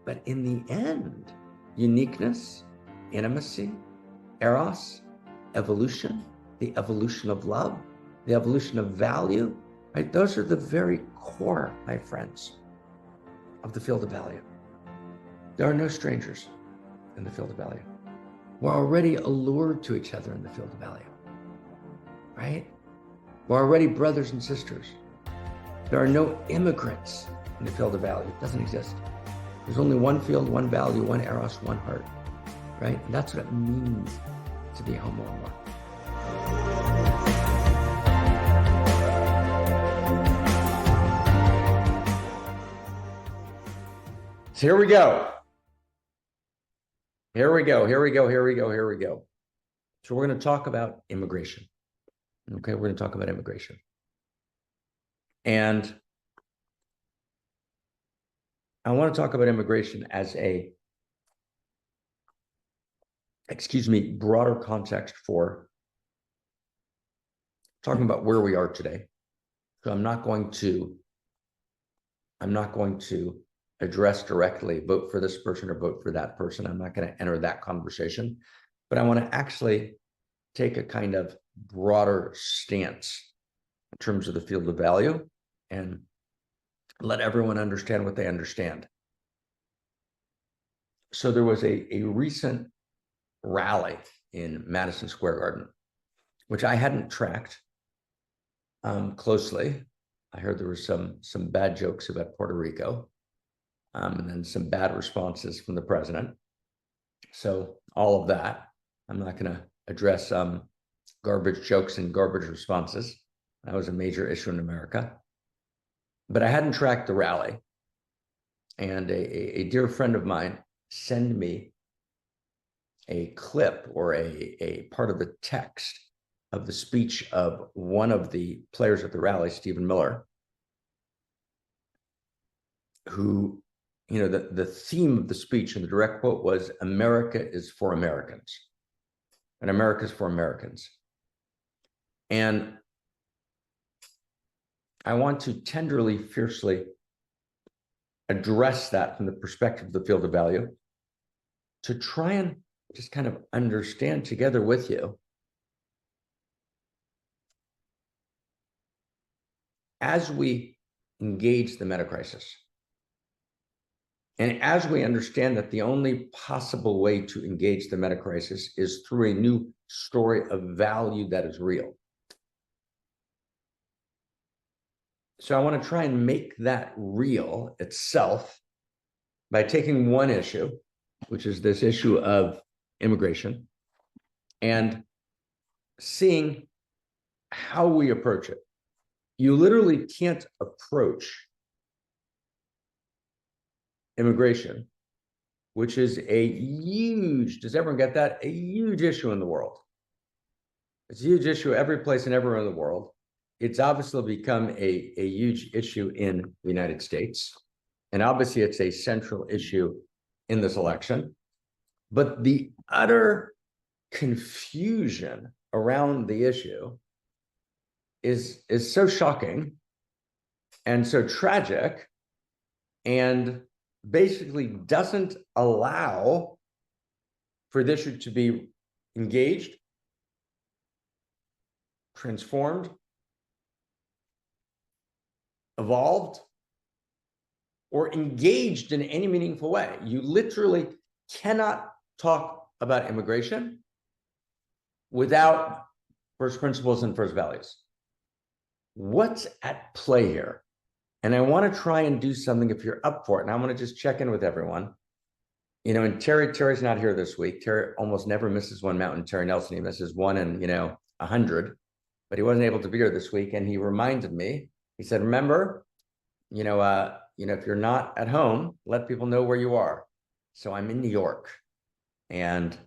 But in the end, uniqueness, intimacy, Eros, evolution, the evolution of love, the evolution of value, right? Those are the very core, my friends, of the field of value. There are no strangers in the field of value. We're already allured to each other in the field of value, right? We're already brothers and sisters. There are no immigrants in the field of value. It doesn't exist. There's only one field, one value, one Eros, one heart, right? And that's what it means to be Homo Amor. So here we go. Here we go. So we're going to talk about immigration. Okay, we're going to talk about immigration. And I want to talk about immigration as a, broader context for talking about where we are today. So I'm not going to address directly, vote for this person or vote for that person. I'm not going to enter that conversation, but I want to actually take a kind of broader stance in terms of the field of value and let everyone understand what they understand. So there was a recent rally in Madison Square Garden, which I hadn't tracked closely. I heard there were some bad jokes about Puerto Rico, and then some bad responses from the president. So all of that, I'm not going to address garbage jokes and garbage responses. That was a major issue in America. But I hadn't tracked the rally. And a dear friend of mine sent me a clip or a part of the text of the speech of one of the players at the rally, Stephen Miller, who, the theme of the speech and the direct quote was, America is for Americans. And America is for Americans. And I want to tenderly, fiercely address that from the perspective of the field of value, to try and just kind of understand together with you, as we engage the meta crisis, and as we understand that the only possible way to engage the meta crisis is through a new story of value that is real. So I want to try and make that real itself by taking one issue, which is this issue of immigration, and seeing how we approach it. You literally can't approach immigration, which is a huge, does everyone get that? A huge issue in the world. It's a huge issue every place and everywhere in the world. It's obviously become a huge issue in the United States. And obviously it's a central issue in this election. But the utter confusion around the issue is so shocking and so tragic, and basically doesn't allow for this issue to be engaged, transformed, evolved, or engaged in any meaningful way. You literally cannot talk about immigration without first principles and first values. What's at play here? And I want to try and do something, if you're up for it, and I want to just check in with everyone. And Terry's not here this week. Terry almost never misses one mountain. Terry Nelson, he misses one in, 100, but he wasn't able to be here this week. And he reminded me, he said, remember, if you're not at home, let people know where you are. So I'm in New York, and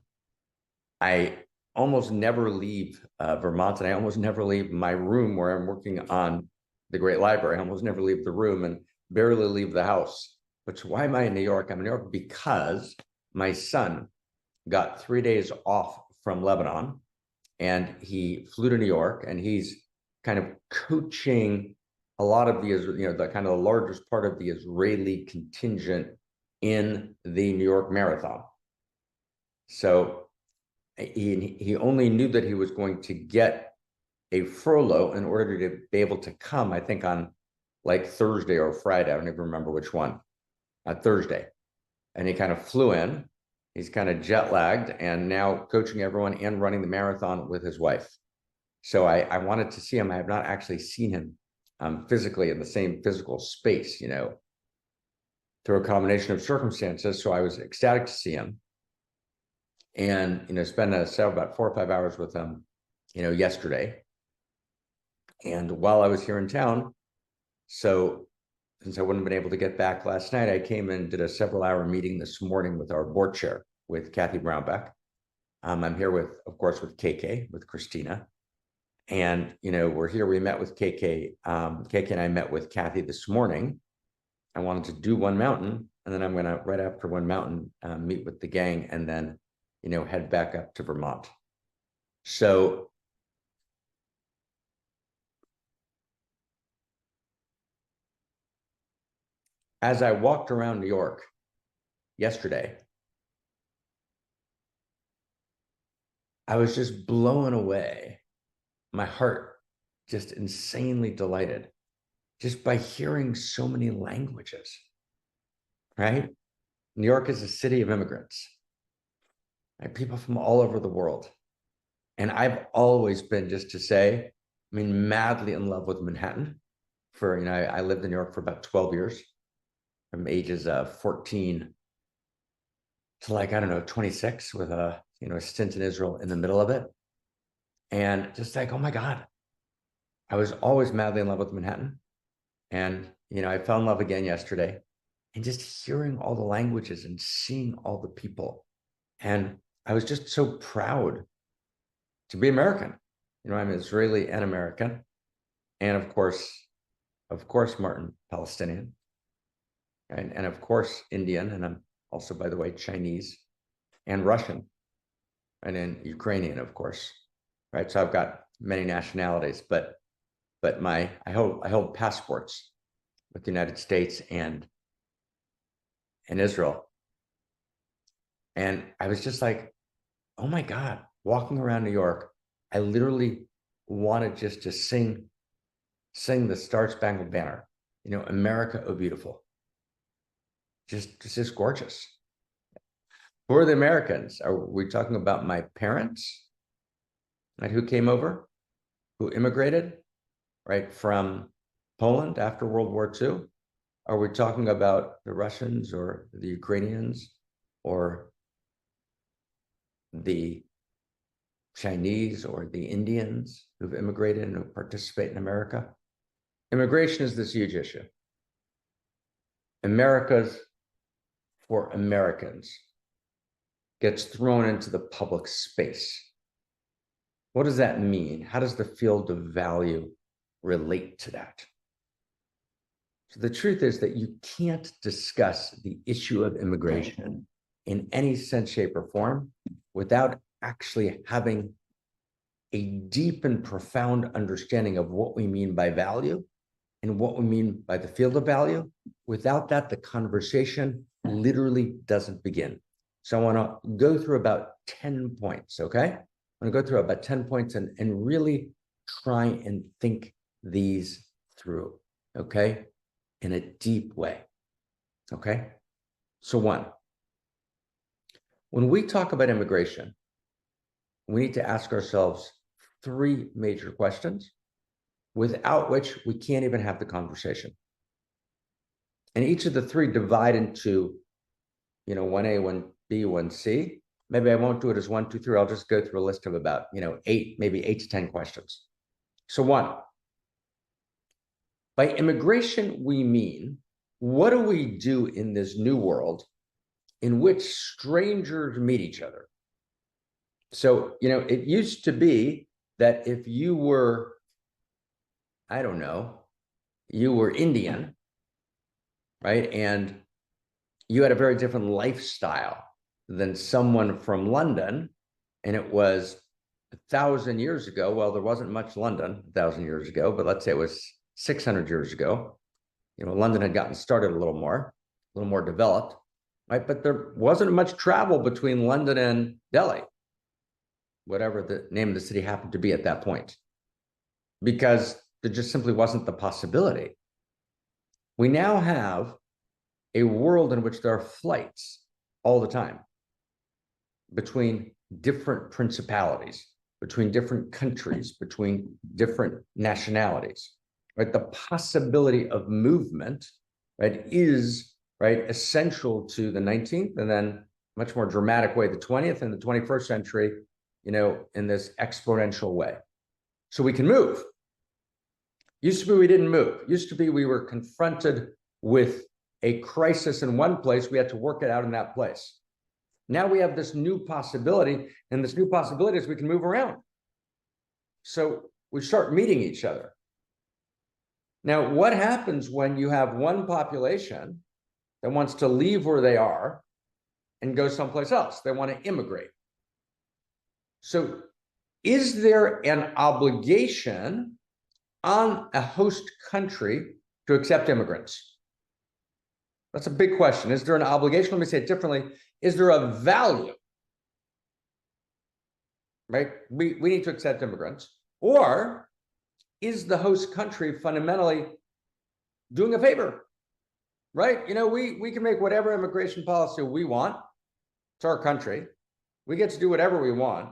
I almost never leave Vermont, and I almost never leave my room where I'm working on the Great Library. I almost never leave the room and barely leave the house. But why am I in New York? I'm in New York because my son got 3 days off from Lebanon, and he flew to New York, and he's kind of coaching a lot of the, the kind of the largest part of the Israeli contingent in the New York Marathon. So he only knew that he was going to get a furlough in order to be able to come, I think, on like Thursday or Friday. I don't even remember which one, Thursday. And he kind of flew in. He's kind of jet lagged and now coaching everyone and running the marathon with his wife. So I wanted to see him. I have not actually seen him physically in the same physical space, through a combination of circumstances. So I was ecstatic to see him and, spend about 4 or 5 hours with him, yesterday. And while I was here in town, so since I wouldn't have been able to get back last night, I came in and did a several-hour meeting this morning with our board chair, with Kathy Brownback. I'm here with, of course, with KK, with Christina. And, we're here, we met with KK. KK and I met with Kathy this morning. I wanted to do One Mountain, and then I'm going to, right after One Mountain, meet with the gang and then, head back up to Vermont. So as I walked around New York yesterday, I was just blown away. My heart just insanely delighted just by hearing so many languages, right? New York is a city of immigrants, right? People from all over the world. And I've always been, just to say, madly in love with Manhattan. I lived in New York for about 12 years, from ages 14 to 26, with a stint in Israel in the middle of it. And just like, oh my God, I was always madly in love with Manhattan. And, I fell in love again yesterday, and just hearing all the languages and seeing all the people. And I was just so proud to be American. I'm Israeli and American. And of course, Martin, Palestinian. And of course, Indian. And I'm also, by the way, Chinese and Russian. And then Ukrainian, of course. Right. So I've got many nationalities, but I hold passports with the United States and Israel. And I was just like, oh my God, walking around New York, I literally wanted just to sing the Star Spangled Banner, America, oh beautiful. Just gorgeous. Who are the Americans? Are we talking about my parents, right, who came over, who immigrated, right, from Poland after World War II? Are we talking about the Russians or the Ukrainians or the Chinese or the Indians who've immigrated and who participate in America? Immigration is this huge issue. America's for Americans gets thrown into the public space. What does that mean? How does the field of value relate to that? So the truth is that you can't discuss the issue of immigration in any sense, shape, or form without actually having a deep and profound understanding of what we mean by value and what we mean by the field of value. Without that, the conversation literally doesn't begin. So I want to go through about 10 points, okay? I'm going to go through about 10 points and really try and think these through, okay? In a deep way, okay? So one, when we talk about immigration, we need to ask ourselves 3 major questions, without which we can't even have the conversation. And each of the 3 divide into, 1A, 1B, 1C. Maybe I won't do it as 1, 2, 3. I'll just go through a list of about, 8, maybe 8 to 10 questions. So 1, by immigration, we mean, what do we do in this new world in which strangers meet each other? So, it used to be that if you were, I don't know, you were Indian, right? And you had a very different lifestyle than someone from London. And it was 1,000 years ago. Well, there wasn't much London 1,000 years ago, but let's say it was 600 years ago. London had gotten started a little more developed. right? But there wasn't much travel between London and Delhi, whatever the name of the city happened to be at that point, because there just simply wasn't the possibility. We now have a world in which there are flights all the time between different principalities, between different countries, between different nationalities, right? The possibility of movement, right, is, right, essential to the 19th, and then much more dramatic way, the 20th and the 21st century, you know, in this exponential way. So we can move. Used to be we didn't move. Used to be we were confronted with a crisis in one place, we had to work it out in that place. Now we have this new possibility, and this new possibility is we can move around. So we start meeting each other. Now, what happens when you have one population that wants to leave where they are and go someplace else? They want to immigrate. So is there an obligation on a host country to accept immigrants? That's a big question. Is there an obligation? Let me say it differently. Is there a value? Right? We need to accept immigrants. Or is the host country fundamentally doing a favor? Right? You know, we can make whatever immigration policy we want. It's our country. We get to do whatever we want.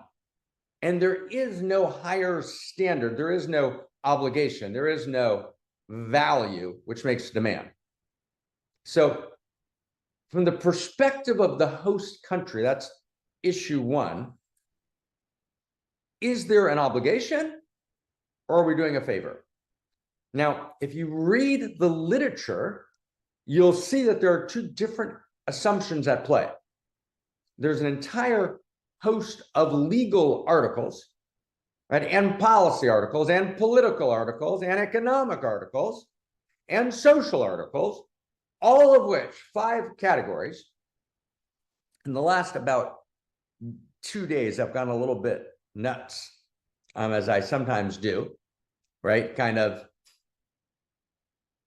And there is no higher standard. There is no obligation. There is no value, which makes demand. So from the perspective of the host country, that's issue one, is there an obligation or are we doing a favor? Now, if you read the literature, you'll see that there are two different assumptions at play. There's an entire host of legal articles, right, and policy articles, and political articles, and economic articles, and social articles, all of which, 5 categories. In the last about 2 days, I've gone a little bit nuts, as I sometimes do, right? Kind of,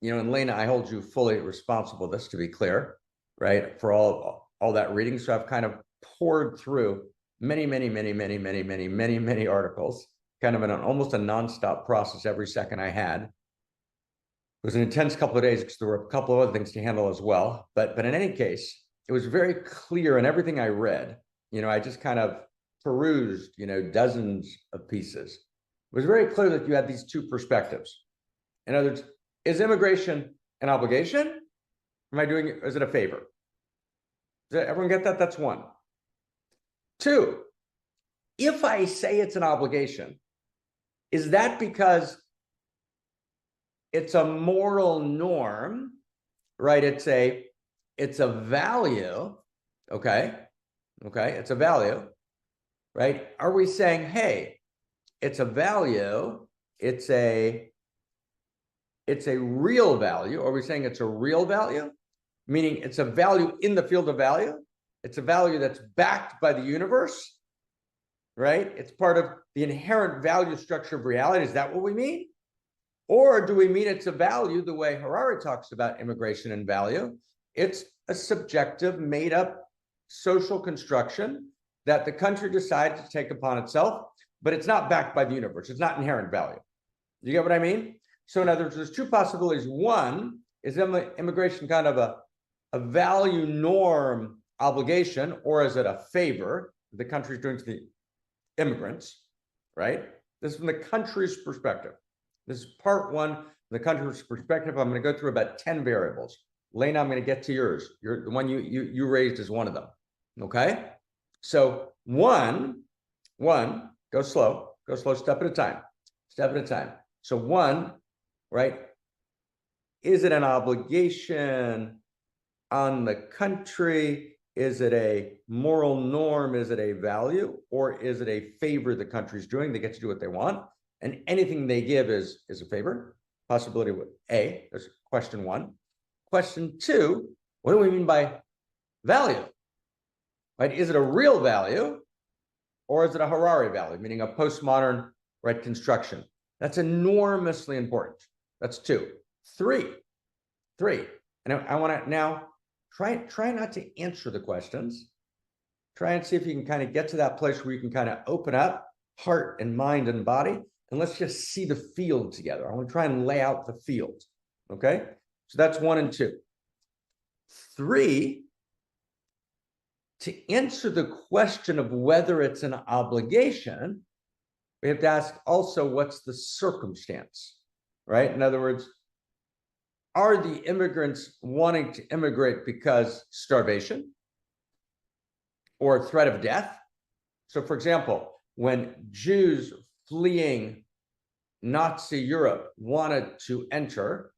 you know, and Lena, I hold you fully responsible, this to be clear, right, for all that reading. So I've kind of poured through many articles, kind of in almost a nonstop process every second I had. It was an intense couple of days because there were a couple of other things to handle as well. But in any case, it was very clear in everything I read. You know, I just kind of perused, you know, dozens of pieces. It was very clear that you had these two perspectives. In other words, is immigration an obligation? Am I doing it? Is it a favor? Does everyone get that? That's one. 2, if I say it's an obligation, is that because it's a moral norm, right? It's a value, okay? Okay, it's a value, right? Are we saying, hey, it's a value, it's a real value? Are we saying it's a real value? Meaning it's a value in the field of value? It's a value that's backed by the universe, right? It's part of the inherent value structure of reality. Is that what we mean? Or do we mean it's a value the way Harari talks about immigration and value? It's a subjective, made-up social construction that the country decided to take upon itself, but it's not backed by the universe. It's not inherent value. You get what I mean? So in other words, there's 2 possibilities. One, is immigration kind of a value norm obligation, or is it a favor the country's doing to the immigrants, right? This is from the country's perspective. This is part 1, the country's perspective. I'm going to go through about 10 variables. Lena, I'm going to get to yours. The one you raised is one of them. Okay? So one, go slow, step at a time. So 1, right? Is it an obligation on the country? Is it a moral norm? Is it a value? Or is it a favor the country's doing? They get to do what they want. And anything they give is a favor. Possibility with A, that's question 1. Question 2, what do we mean by value? Right? Is it a real value or is it a Harari value, meaning a postmodern, right, construction? That's enormously important. That's 2. 3. And I want to now try not to answer the questions. Try and see if you can kind of get to that place where you can kind of open up heart and mind and body, and let's just see the field together. I want to try and lay out the field. Okay, so that's 1 and 2. 3, to answer the question of whether it's an obligation, we have to ask also, what's the circumstance, right? In other words, are the immigrants wanting to immigrate because starvation or threat of death? So, for example, when Jews fleeing Nazi Europe wanted to enter,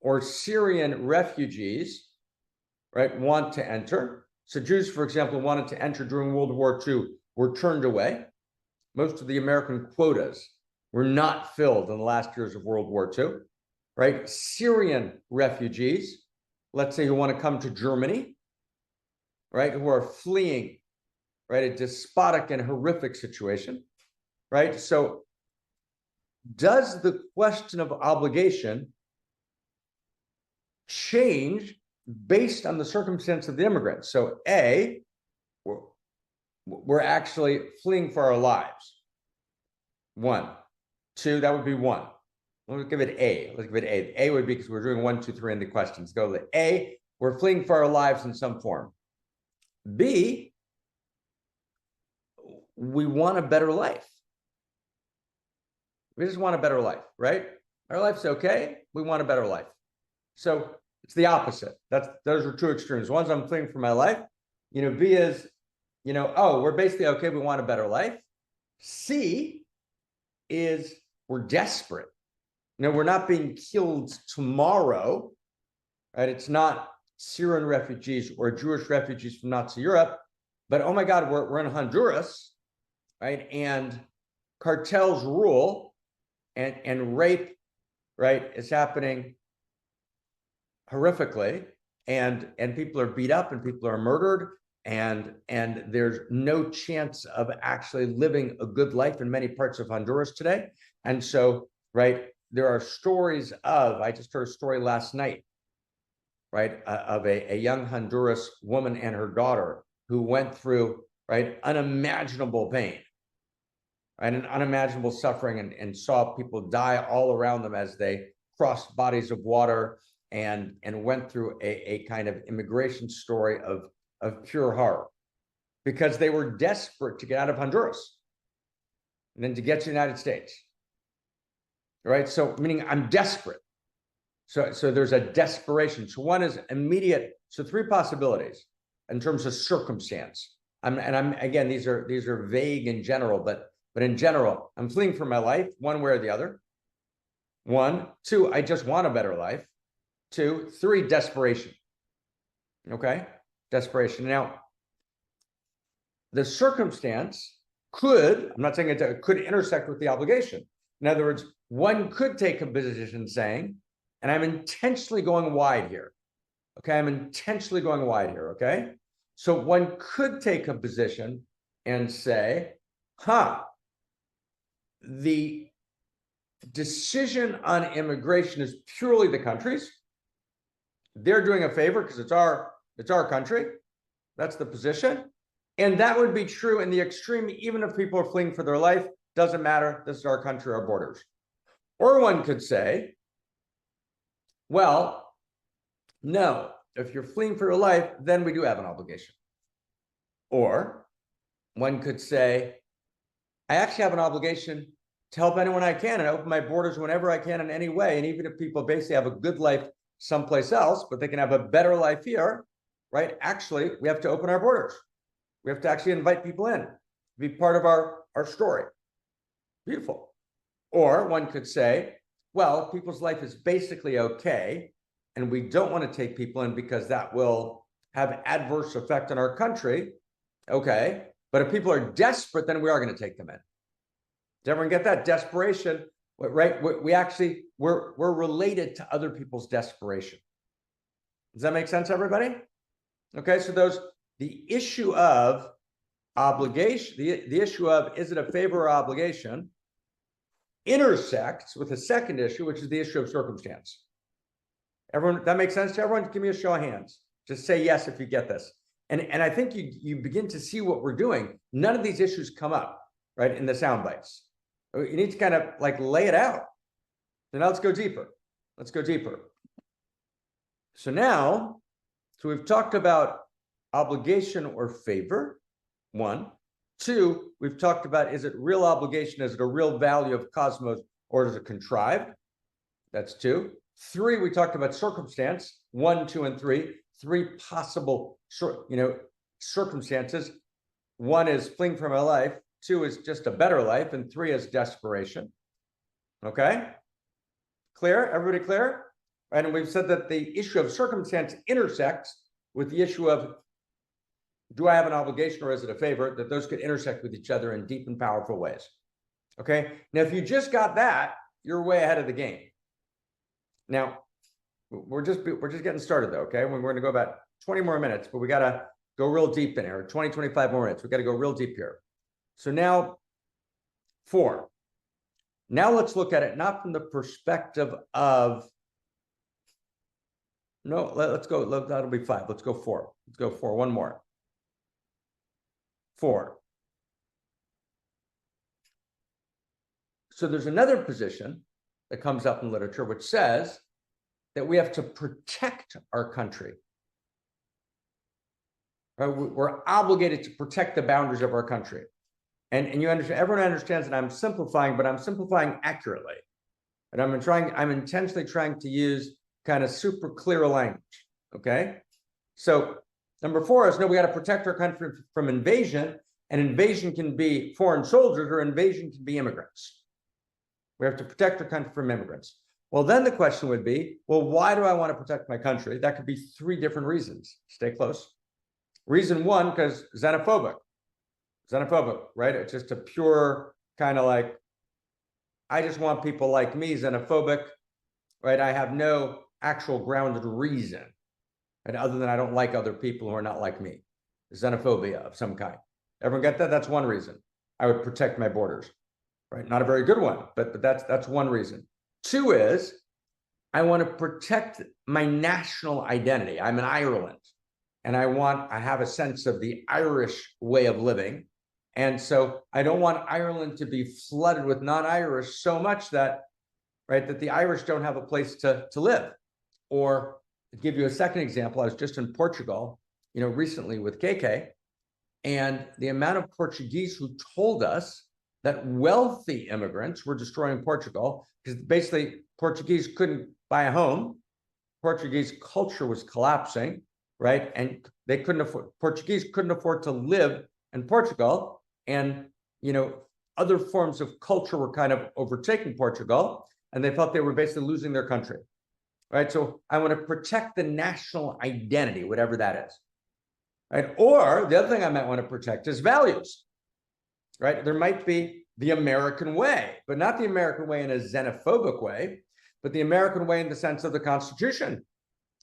or Syrian refugees, right, want to enter. So Jews, for example, wanted to enter during World War II, were turned away. Most of the American quotas were not filled in the last years of World War II, right? Syrian refugees, let's say, who want to come to Germany, right, who are fleeing, right, a despotic and horrific situation, right? So does the question of obligation change based on the circumstance of the immigrants? So A, we're actually fleeing for our lives. 1. 2, that would be 1. Let's give it A. Let's give it A. A would be, because we're doing 1, 2, 3 in the questions. Go to A, we're fleeing for our lives in some form. B, we want a better life. We just want a better life, right? Our life's okay. We want a better life. So it's the opposite. Those are 2 extremes. One's I'm fleeing for my life. B is, oh, we're basically okay. We want a better life. C is we're desperate. We're not being killed tomorrow, right? It's not Syrian refugees or Jewish refugees from Nazi Europe, but oh my God, we're in Honduras, right? And cartels rule, and rape, right, is happening horrifically, and people are beat up and people are murdered, and there's no chance of actually living a good life in many parts of Honduras today. And so, right, there are stories of, I just heard a story last night, right, of a young Honduras woman and her daughter who went through, right, unimaginable pain, right, and unimaginable suffering, and saw people die all around them as they crossed bodies of water, and went through a kind of immigration story of pure horror, because they were desperate to get out of Honduras and then to get to the United States, right? So meaning I'm desperate. So there's a desperation. So one is immediate. So 3 possibilities in terms of circumstance. I'm again, these are vague in general, but in general, I'm fleeing for my life, one way or the other. 1, 2, I just want a better life. 2, 3, desperation. Okay, desperation. Now, the circumstance could, I'm not saying it could intersect with the obligation. In other words, one could take a position saying, and I'm intentionally going wide here. Okay, I'm intentionally going wide here. Okay, so one could take a position and say, the decision on immigration is purely the country's. They're doing a favor because it's our country. That's the position. And that would be true in the extreme, even if people are fleeing for their life. Doesn't matter. This is our country, our borders. Or one could say, well, no, if you're fleeing for your life, then we do have an obligation. Or one could say, I actually have an obligation to help anyone I can and open my borders whenever I can in any way. And even if people basically have a good life someplace else, but they can have a better life here, right? Actually, we have to open our borders. We have to actually invite people in, be part of our story. Beautiful. Or one could say, well, people's life is basically okay, and we don't want to take people in because that will have adverse effect on our country. Okay, but if people are desperate, then we are going to take them in. Does everyone get that? Desperation, right? We're related to other people's desperation. Does that make sense, everybody? Okay, so the issue of obligation, the issue of is it a favor or obligation, intersects with a second issue, which is the issue of circumstance. Everyone, that makes sense to everyone? Give me a show of hands. Just say yes if you get this. And I think you begin to see what we're doing. None of these issues come up, right, in the sound bites. You need to kind of like lay it out. So now let's go deeper. Let's go deeper. So now, so we've talked about obligation or favor, one. Two, we've talked about, is it real obligation? Is it a real value of cosmos, or is it contrived? That's two. Three, we talked about circumstance, 1, 2, and 3. Three possible, circumstances. One is fleeing from a life. Two is just a better life. And three is desperation. Okay? Clear? Everybody clear? Right, and we've said that the issue of circumstance intersects with the issue of, do I have an obligation or is it a favor? That those could intersect with each other in deep and powerful ways. Okay? Now, if you just got that, you're way ahead of the game. Now, we're just getting started though, okay? We're going to go about 20 more minutes, but we got to go real deep in here. 20, 25 more minutes. We got to go real deep here. So now, 4. Now let's look at it not from the perspective of, no, let's go, that'll be 5. Let's go 4. Let's go 4, one more. 4. So there's another position that comes up in literature which says that we have to protect our country. Right? We're obligated to protect the boundaries of our country. And you understand, everyone understands that I'm simplifying, but I'm simplifying accurately. And I'm intentionally trying to use kind of super clear language. Okay. So number 4 is, no, we got to protect our country from invasion, and invasion can be foreign soldiers or invasion can be immigrants. We have to protect our country from immigrants. Well, then the question would be, well, why do I want to protect my country? That could be 3 different reasons. Stay close. Reason 1, because xenophobic, right? It's just a pure kind of like, I just want people like me, xenophobic, right? I have no actual grounded reason, and other than I don't like other people who are not like me. Xenophobia of some kind. Everyone get that? That's one reason. I would protect my borders, right? Not a very good one, but that's one reason. 2 is, I want to protect my national identity. I'm in Ireland, and I have a sense of the Irish way of living. And so I don't want Ireland to be flooded with non-Irish so much that, right, that the Irish don't have a place to live. Or to give you a second example, I was just in Portugal, recently with KK, and the amount of Portuguese who told us that wealthy immigrants were destroying Portugal because basically Portuguese couldn't buy a home. Portuguese culture was collapsing, right? And Portuguese couldn't afford to live in Portugal. And, other forms of culture were kind of overtaking Portugal, and they felt they were basically losing their country, right? So I want to protect the national identity, whatever that is, right? Or the other thing I might want to protect is values, right? There might be the American way, but not the American way in a xenophobic way, but the American way in the sense of the Constitution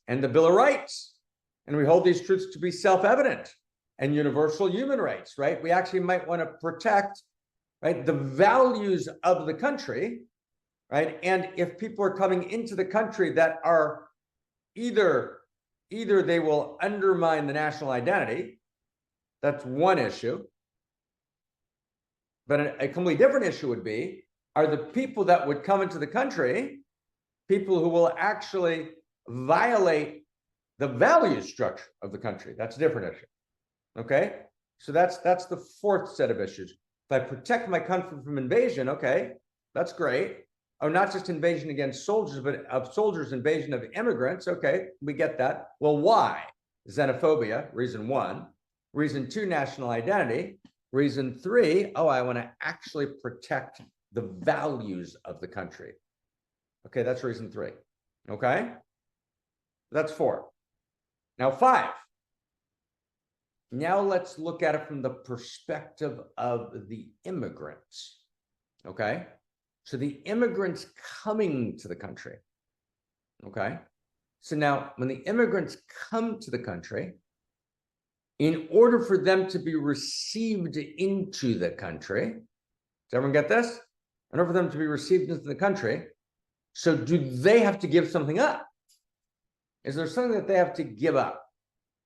and the Bill of Rights. And we hold these truths to be self-evident and universal human rights, right? We actually might want to protect, right, the values of the country, right? And if people are coming into the country that are either they will undermine the national identity, that's one issue. But a completely different issue would be, are the people that would come into the country people who will actually violate the value structure of the country? That's a different issue. Okay, so that's the 4th set of issues. If I protect my country from invasion, okay, that's great. Oh, not just invasion against soldiers, but of soldiers, invasion of immigrants. Okay, we get that. Well, why? Xenophobia, reason 1. Reason 2, national identity. Reason 3, I want to actually protect the values of the country. Okay, that's reason 3. Okay, that's 4. Now 5. Now let's look at it from the perspective of the immigrants. Okay, so the immigrants coming to the country. Okay, so now when the immigrants come to the country, in order for them to be received into the country, does everyone get this? In order for them to be received into the country, so do they have to give something up? Is there something that they have to give up,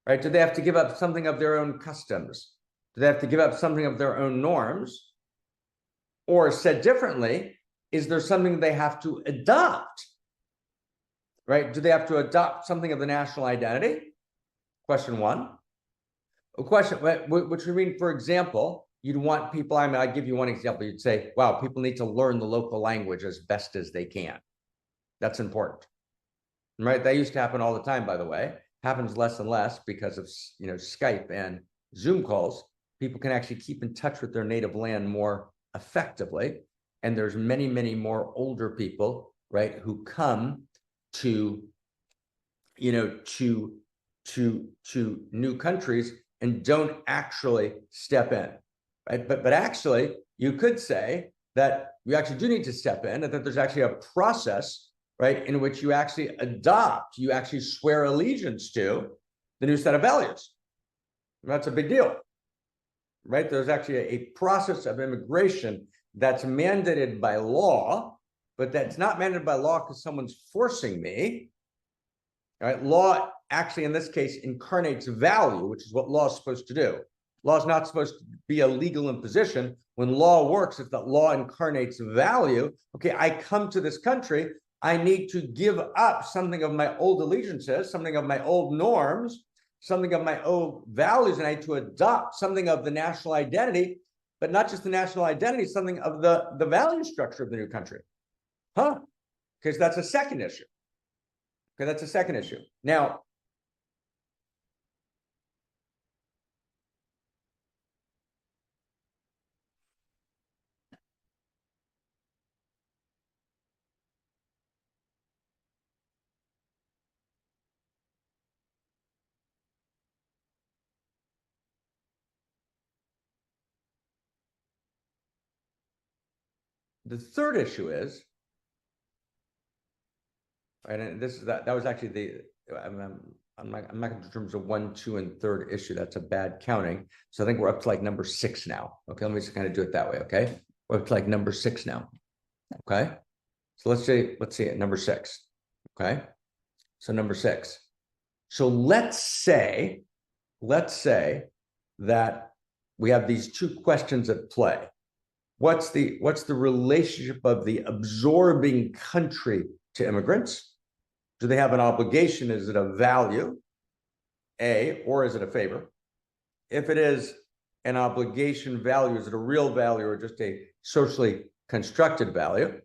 right? Do they have to give up something of their own customs? Do they have to give up something of their own norms? Or said differently, is there something they have to adopt, right? Do they have to adopt something of the national identity? Question one. A question, which would mean, for example, you'd want people, I mean, I'll give you one example. You'd say, wow, people need to learn the local language as best as they can. That's important, right? That used to happen all the time, by the way. Happens less and less because of, Skype and Zoom calls. People can actually keep in touch with their native land more effectively. And there's many, many more older people, right, who come to, to new countries and don't actually step in, right? But actually, you could say that you actually do need to step in, and that there's actually a process, right, in which you actually you actually swear allegiance to the new set of values. And that's a big deal, right? There's actually a process of immigration that's mandated by law, but that's not mandated by law because someone's forcing me, right? Law actually, in this case, incarnates value, which is what law is supposed to do. Law is not supposed to be a legal imposition. When law works, if that law incarnates value, okay, I come to this country, I need to give up something of my old allegiances, something of my old norms, something of my old values, and I need to adopt something of the national identity, but not just the national identity, something of the value structure of the new country. Because that's a second issue. Okay, that's a second issue. Now, the third issue is, right, and this is that was actually the I'm not in terms of 1, 2, and third issue. That's a bad counting. So I think we're up to like number 6 now. Okay, let me just kind of do it that way. Okay, we're up to like number 6 now. Okay, so let's see at number 6. Okay, so number 6. So let's say that we have these two questions at play. What's the relationship of the absorbing country to immigrants? Do they have an obligation? Is it a value, A, or is it a favor? If it is an obligation value, is it a real value or just a socially constructed value?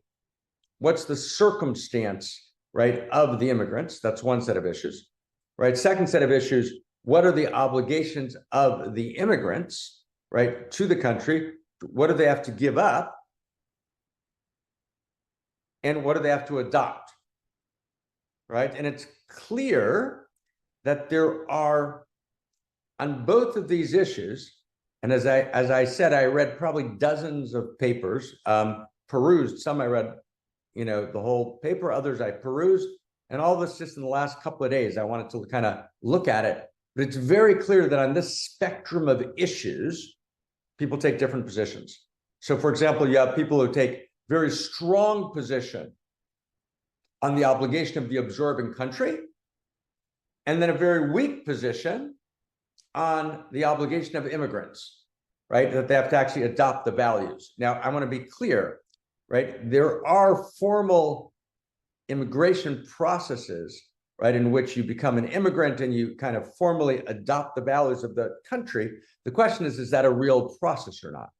What's the circumstance, right, of the immigrants? That's one set of issues, right? Second set of issues, what are the obligations of the immigrants, right, to the country? What do they have to give up? And what do they have to adopt? Right? And it's clear that there are, on both of these issues, and as I said, I read probably dozens of papers, perused, some I read, the whole paper, others I perused, and all this just in the last couple of days, I wanted to kind of look at it. But it's very clear that on this spectrum of issues, people take different positions. So for example, you have people who take very strong position on the obligation of the absorbing country, and then a very weak position on the obligation of immigrants, right? That they have to actually adopt the values. Now, I want to be clear, right? There are formal immigration processes, right, in which you become an immigrant and you kind of formally adopt the values of the country. The question is that a real process or not,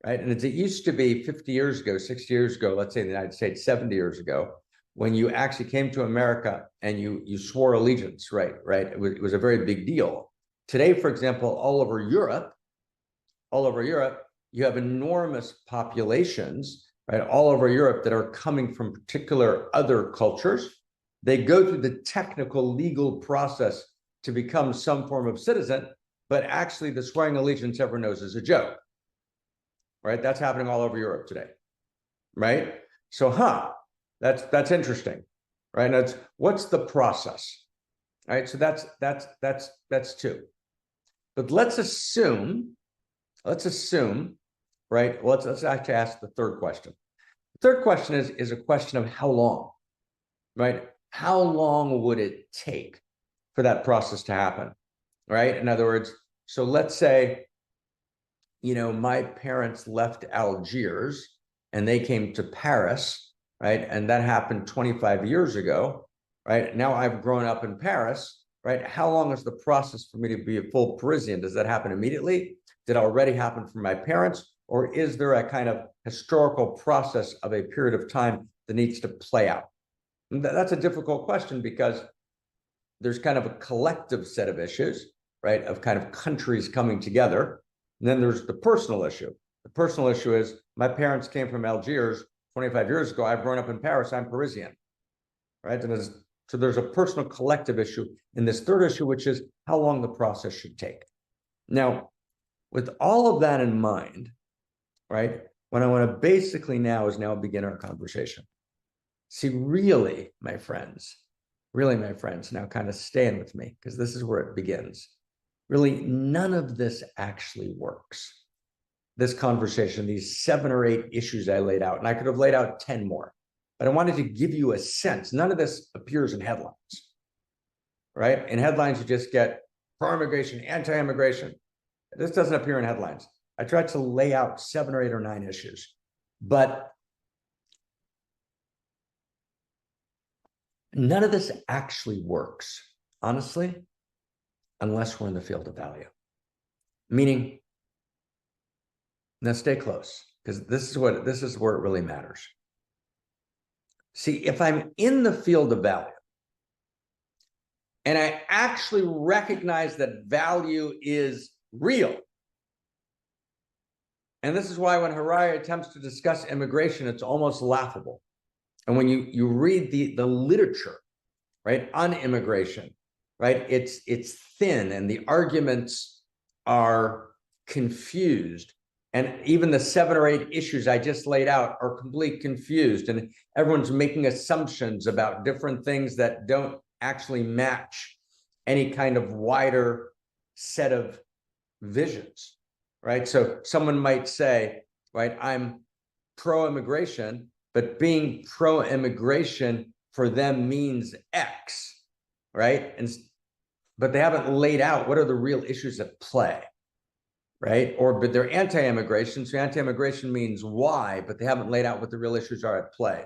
right? And it used to be 50 years ago, 60 years ago, let's say in the United States, 70 years ago, when you actually came to America and you swore allegiance, right? It was a very big deal. Today, for example, all over Europe, you have enormous populations, right, all over Europe that are coming from particular other cultures. They go through the technical legal process to become some form of citizen, but actually the swearing allegiance everyone knows is a joke, right? That's happening all over Europe today, right? So, that's interesting, right? And what's the process, right? So that's 2. But let's assume, right? Well, let's actually ask the third question. The third question is a question of how long, right? how long would it take for that process to happen, right? In other words, so let's say, my parents left Algiers and they came to Paris, right? And that happened 25 years ago, right? Now I've grown up in Paris, right? How long is the process for me to be a full Parisian? Does that happen immediately? Did it already happen for my parents? Or is there a kind of historical process of a period of time that needs to play out? And that's a difficult question because there's kind of a collective set of issues, right? Of kind of countries coming together. And then there's the personal issue. The personal issue is my parents came from Algiers 25 years ago. I've grown up in Paris. I'm Parisian, right? And so there's a personal collective issue in this third issue, which is how long the process should take. Now, with all of that in mind, right, what I want to basically now begin our conversation. See, really, my friends, now kind of staying with me because this is where it begins. Really, none of this actually works. This conversation, these 7 or 8 issues I laid out, and I could have laid out 10 more, but I wanted to give you a sense. None of this appears in headlines, right? In headlines, you just get pro-immigration, anti-immigration. This doesn't appear in headlines. I tried to lay out 7 or 8 or 9 issues, but none of this actually works, honestly, unless we're in the field of value. Meaning, now stay close, because this is where it really matters. See, if I'm in the field of value, and I actually recognize that value is real, and this is why when Harari attempts to discuss immigration, it's almost laughable. And when you read the literature, right, on immigration, right, it's thin and the arguments are confused. And even the 7 or 8 issues I just laid out are completely confused. And everyone's making assumptions about different things that don't actually match any kind of wider set of visions, right? So someone might say, right, I'm pro-immigration, but being pro-immigration for them means X, right? But they haven't laid out what are the real issues at play, right? But they're anti-immigration, so anti-immigration means Y, but they haven't laid out what the real issues are at play.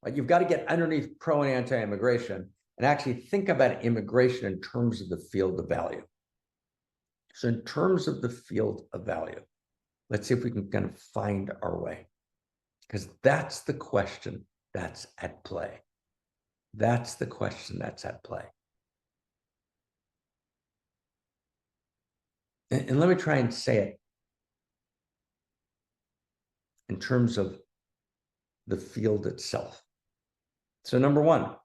Like, you've got to get underneath pro and anti-immigration and actually think about immigration in terms of the field of value. So in terms of the field of value, let's see if we can kind of find our way, because that's the question that's at play. That's the question that's at play. And let me try and say it in terms of the field itself. So number 1,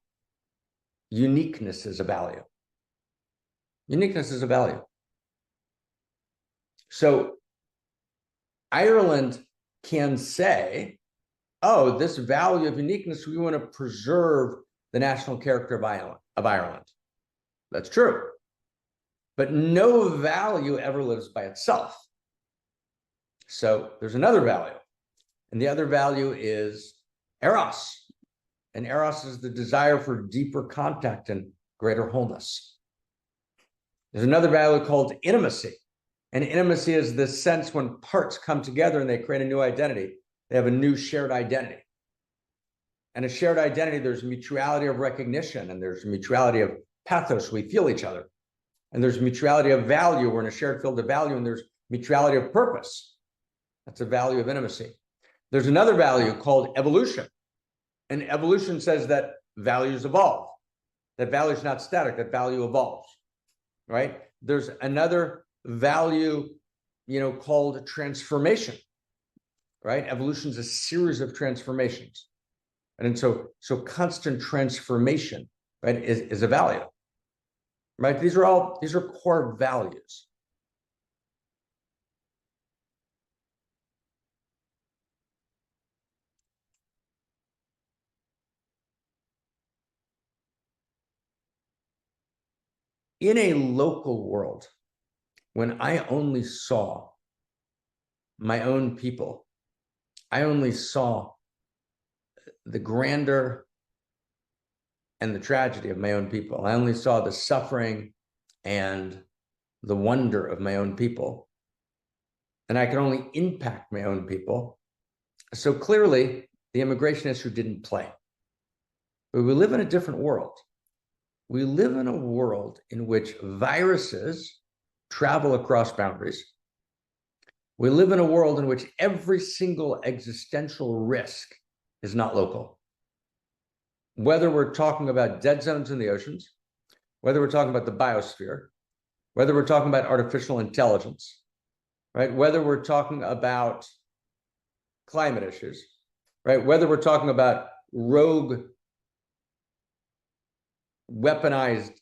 uniqueness is a value. Uniqueness is a value. So Ireland can say, oh, this value of uniqueness, we want to preserve the national character of Ireland. That's true. But no value ever lives by itself. So there's another value. And the other value is Eros. And Eros is the desire for deeper contact and greater wholeness. There's another value called intimacy. And intimacy is this sense when parts come together and they create a new identity. They have a new shared identity. And a shared identity, there's mutuality of recognition, and there's mutuality of pathos. We feel each other. And there's mutuality of value. We're in a shared field of value, and there's mutuality of purpose. That's a value of intimacy. There's another value called evolution. And evolution says that values evolve, that value is not static, that value evolves, right? There's another value, called transformation, right? Evolution is a series of transformations. And so constant transformation, right, is a value, right? These are core values. In a local world, when I only saw my own people, I only saw the grander and the tragedy of my own people. I only saw the suffering and the wonder of my own people. And I could only impact my own people. So clearly, the immigration issue didn't play. But we live in a different world. We live in a world in which viruses travel across boundaries. We live in a world in which every single existential risk is not local. Whether we're talking about dead zones in the oceans, whether we're talking about the biosphere, whether we're talking about artificial intelligence, right? Whether we're talking about climate issues, right? Whether we're talking about rogue weaponized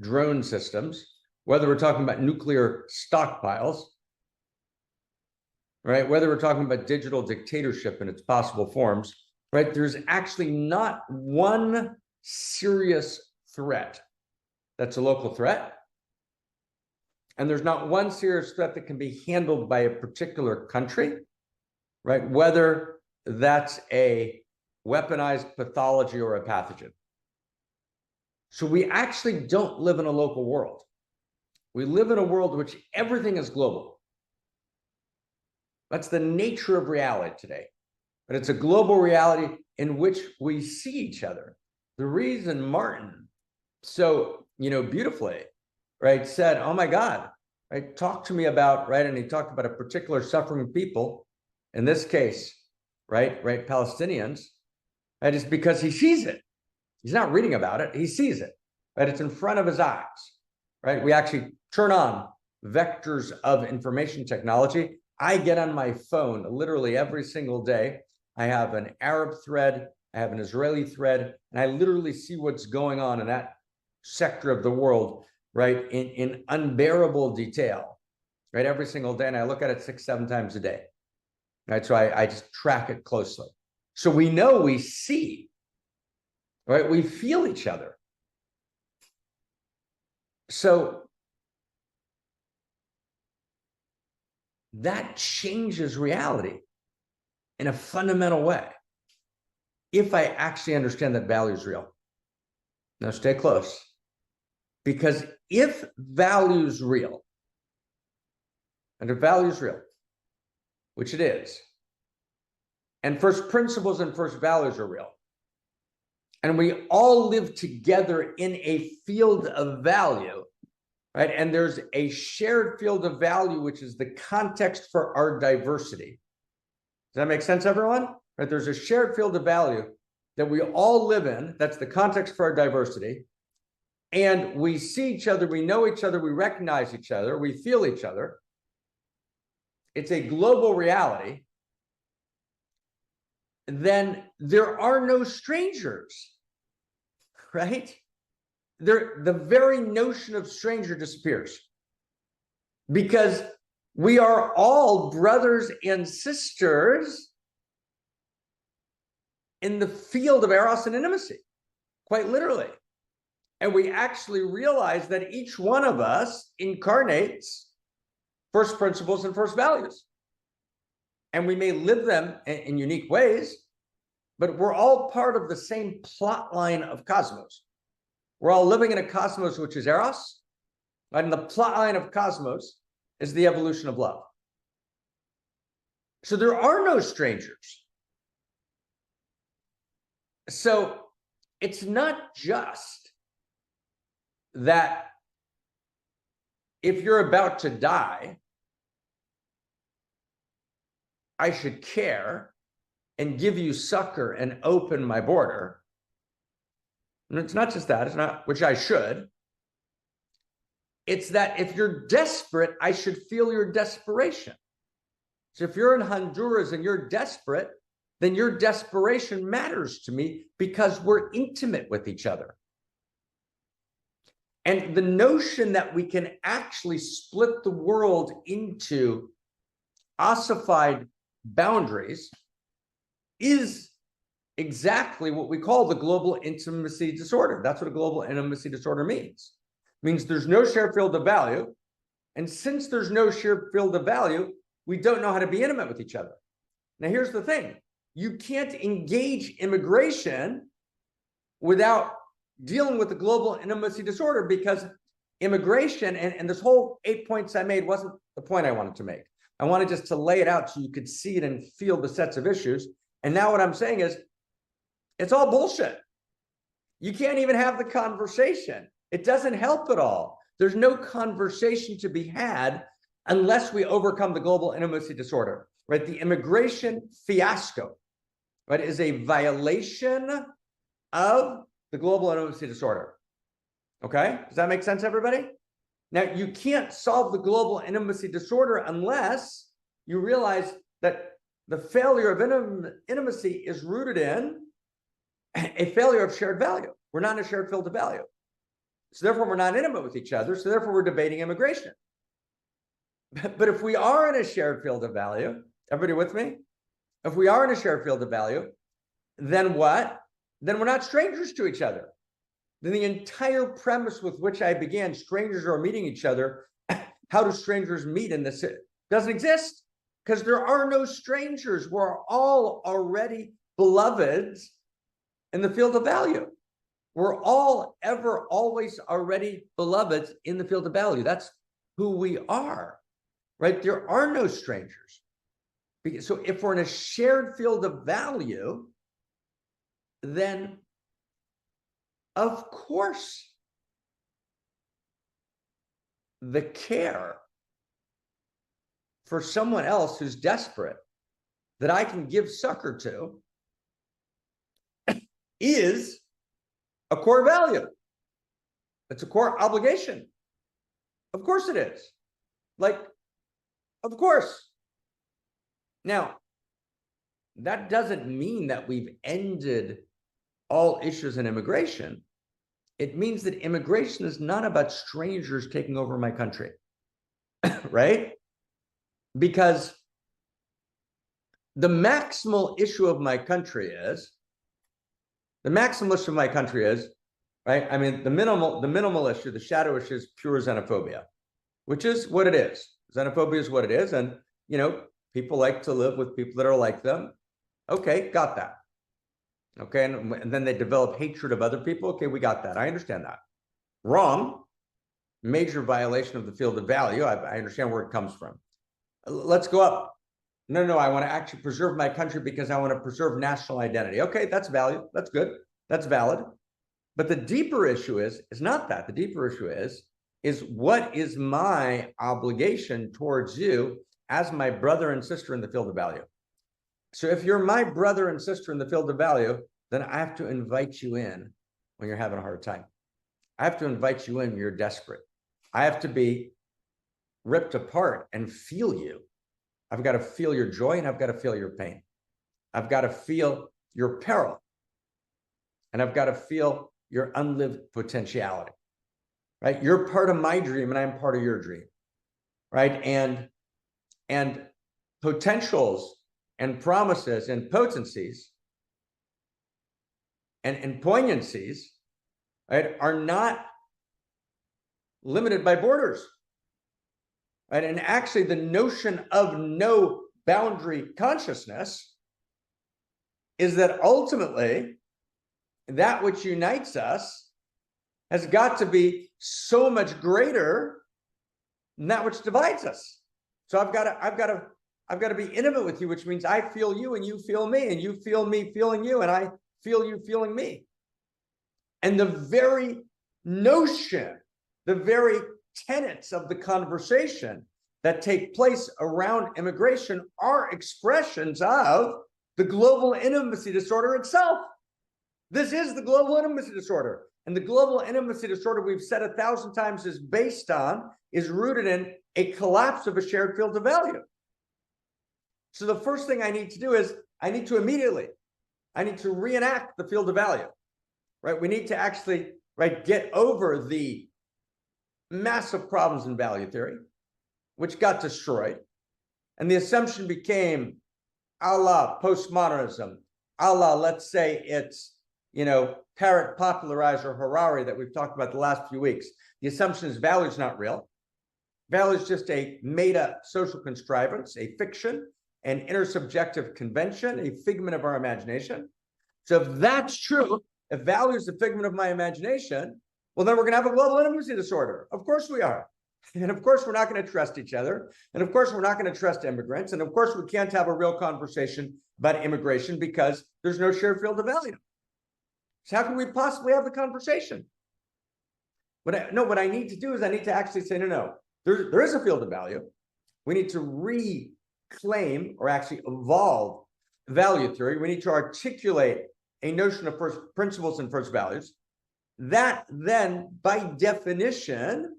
drone systems, whether we're talking about nuclear stockpiles, right? Whether we're talking about digital dictatorship in its possible forms, right? There's actually not one serious threat that's a local threat. And there's not one serious threat that can be handled by a particular country, right? Whether that's a weaponized pathology or a pathogen. So we actually don't live in a local world. We live in a world in which everything is global. That's the nature of reality today. But it's a global reality in which we see each other. The reason Martin so, beautifully, right, said, oh my God, right, talk to me about, right, and he talked about a particular suffering people, in this case, right, Palestinians, right, is because he sees it. He's not reading about it, he sees it, right? It's in front of his eyes, right? We actually turn on vectors of information technology. I get on my phone literally every single day. I have an Arab thread, I have an Israeli thread, and I literally see what's going on in that sector of the world, right, in unbearable detail, right, every single day. And I look at it 6-7 times a day, right? So I just track it closely. So we know, we see, right? We feel each other. So that changes reality in a fundamental way if I actually understand that value is real. Now stay close. Because if value is real, and if value is real, which it is, and first principles and first values are real, and we all live together in a field of value, right? And there's a shared field of value, which is the context for our diversity. Does that make sense, everyone? Right? There's a shared field of value that we all live in. That's the context for our diversity. And we see each other, we know each other, we recognize each other, we feel each other. It's a global reality. Then there are no strangers, right? The very notion of stranger disappears because we are all brothers and sisters in the field of Eros and intimacy, quite literally. And we actually realize that each one of us incarnates first principles and first values. And we may live them in unique ways, but we're all part of the same plot line of cosmos. We're all living in a cosmos which is Eros, and the plot line of cosmos is the evolution of love. So there are no strangers. So it's not just that if you're about to die, I should care and give you succor and open my border. And it's not just that, it's not, which I should. It's that if you're desperate, I should feel your desperation. So if you're in Honduras and you're desperate, then your desperation matters to me because we're intimate with each other. And the notion that we can actually split the world into ossified boundaries is exactly what we call the global intimacy disorder. That's what a global intimacy disorder means. It means there's no shared field of value. And since there's no shared field of value, we don't know how to be intimate with each other. Now, here's the thing. You can't engage immigration without dealing with the global intimacy disorder, because immigration and this whole 8 points I made wasn't the point I wanted to make. I wanted just to lay it out so you could see it and feel the sets of issues. And now what I'm saying is, it's all bullshit. You can't even have the conversation. It doesn't help at all. There's no conversation to be had unless we overcome the global intimacy disorder, right? The immigration fiasco, right, is a violation of the global intimacy disorder. Okay? Does that make sense, everybody? Now, you can't solve the global intimacy disorder unless you realize that the failure of intimacy is rooted in a failure of shared value. We're not in a shared field of value. So therefore, we're not intimate with each other. So therefore, we're debating immigration. But if we are in a shared field of value, everybody with me? If we are in a shared field of value, then what? Then we're not strangers to each other. Then the entire premise with which I began, strangers are meeting each other, how do strangers meet in this? Doesn't exist, because there are no strangers. We're all already beloveds in the field of value. We're all ever, always already beloveds in the field of value. That's who we are, right? There are no strangers. So if we're in a shared field of value, then of course, the care for someone else who's desperate that I can give succor to is a core value. It's a core obligation. Of course it is. Like, of course. Now, that doesn't mean that we've ended all issues in immigration. It means that immigration is not about strangers taking over my country, right? Because the maximal issue of my country is, right? I mean, the minimal issue, the shadow issue is pure xenophobia, which is what it is. Xenophobia is what it is. And, you know, people like to live with people that are like them. Okay, got that. Okay, and then they develop hatred of other people. Okay, we got that. I understand that. Wrong. Major violation of the field of value. I understand where it comes from. Let's go up. No, I want to actually preserve my country because I want to preserve national identity. Okay, that's value. That's good. That's valid. But the deeper issue is not that. The deeper issue is what is my obligation towards you as my brother and sister in the field of value? So if you're my brother and sister in the field of value, then I have to invite you in when you're having a hard time. I have to invite you in when you're desperate. I have to be ripped apart and feel you. I've got to feel your joy and I've got to feel your pain. I've got to feel your peril. And I've got to feel your unlived potentiality, right? You're part of my dream and I'm part of your dream, right? And potentials and promises and potencies and poignancies, right, are not limited by borders, right? And actually the notion of no boundary consciousness is that ultimately that which unites us has got to be so much greater than that which divides us. So I've got to be intimate with you, which means I feel you and you feel me and you feel me feeling you and I feel you feeling me. And the very notion, the very tenets of the conversation that take place around immigration are expressions of the global intimacy disorder itself. This is the global intimacy disorder. And the global intimacy disorder, we've said 1,000 times, is rooted in a collapse of a shared field of value. So the first thing I need to do is I need to reenact the field of value, right? We need to actually, right, get over the massive problems in value theory, which got destroyed. And the assumption became, a la postmodernism, a la, let's say it's, you know, parrot popularizer Harari that we've talked about the last few weeks. The assumption is value is not real. Value is just a made-up social contrivance, a fiction, an intersubjective convention, a figment of our imagination. So if that's true, if value is the figment of my imagination, well, then we're going to have a global intimacy disorder. Of course we are. And of course, we're not going to trust each other. And of course, we're not going to trust immigrants. And of course, we can't have a real conversation about immigration because there's no shared field of value. So how can we possibly have the conversation? What I need to do is I need to actually say, no, there is a field of value. We need to reclaim or actually evolve value theory. We need to articulate a notion of first principles and first values. That then, by definition,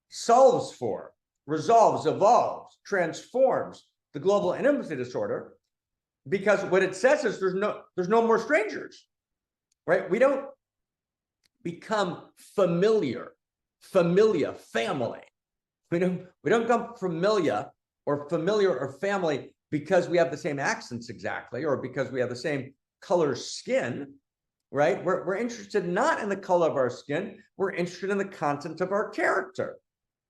solves for, resolves, evolves, transforms the global intimacy disorder, because what it says is there's no more strangers, right? We don't become family. We don't become familiar or family because we have the same accents exactly, or because we have the same color skin, right? We're interested not in the color of our skin, we're interested in the content of our character.